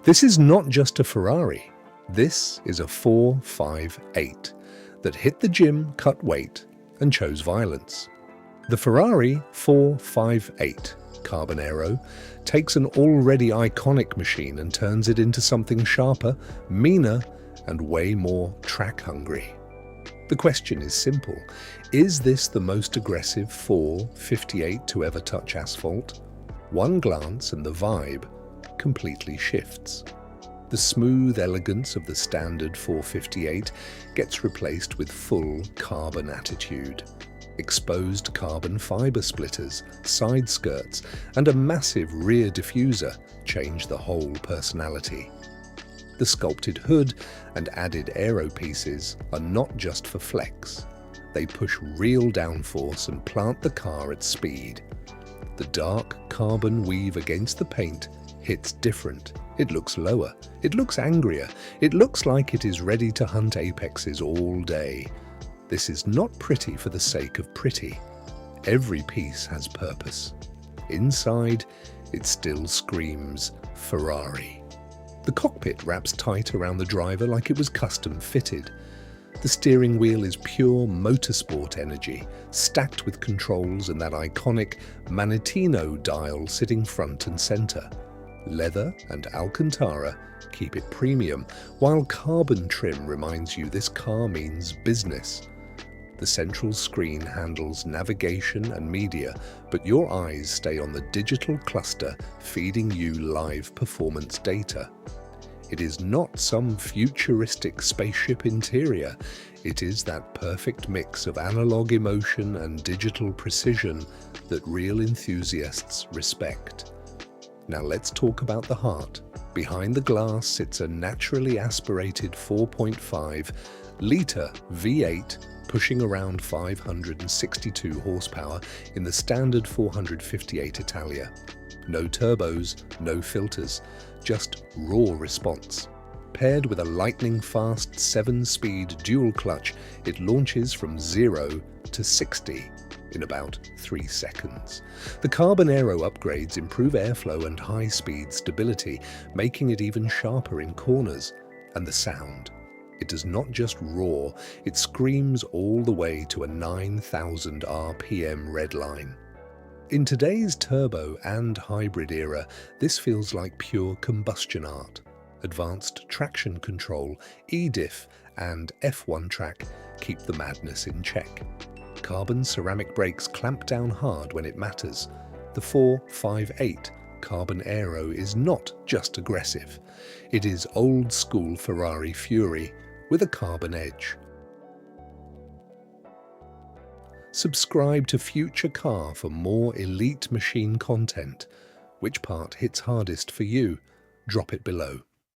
This is not just a Ferrari. This is a 458 that hit the gym, cut weight, and chose violence. The Ferrari 458 Carbon Aero takes an already iconic machine and turns it into something sharper, meaner, and way more track-hungry. The question is simple. Is this the most aggressive 458 to ever touch asphalt? One glance and the vibe completely shifts. The smooth elegance of the standard 458 gets replaced with full carbon attitude. Exposed carbon fiber splitters, side skirts, and a massive rear diffuser change the whole personality. The sculpted hood and added aero pieces are not just for flex. They push real downforce and plant the car at speed. The dark carbon weave against the paint hits different. It looks lower. It looks angrier. It looks like it is ready to hunt apexes all day. This is not pretty for the sake of pretty. Every piece has purpose. Inside, it still screams Ferrari. The cockpit wraps tight around the driver like it was custom fitted. The steering wheel is pure motorsport energy, stacked with controls and that iconic Manettino dial sitting front and center. Leather and Alcantara keep it premium, while carbon trim reminds you this car means business. The central screen handles navigation and media, but your eyes stay on the digital cluster feeding you live performance data. It is not some futuristic spaceship interior. It is that perfect mix of analog emotion and digital precision that real enthusiasts respect. Now let's talk about the heart. Behind the glass sits a naturally aspirated 4.5-litre V8 pushing around 562 horsepower in the standard 458 Italia. No turbos, no filters, just raw response. Paired with a lightning-fast 7-speed dual clutch, it launches from 0 to 60 in about 3 seconds. The Carbon Aero upgrades improve airflow and high-speed stability, making it even sharper in corners. And the sound. It does not just roar, it screams all the way to a 9,000 RPM redline. In today's turbo and hybrid era, this feels like pure combustion art. Advanced traction control, E-diff, and F1 track keep the madness in check. Carbon ceramic brakes clamp down hard when it matters. The 458 Carbon Aero is not just aggressive. It is old-school Ferrari fury with a carbon edge. Subscribe to Future Car for more elite machine content. Which part hits hardest for you? Drop it below.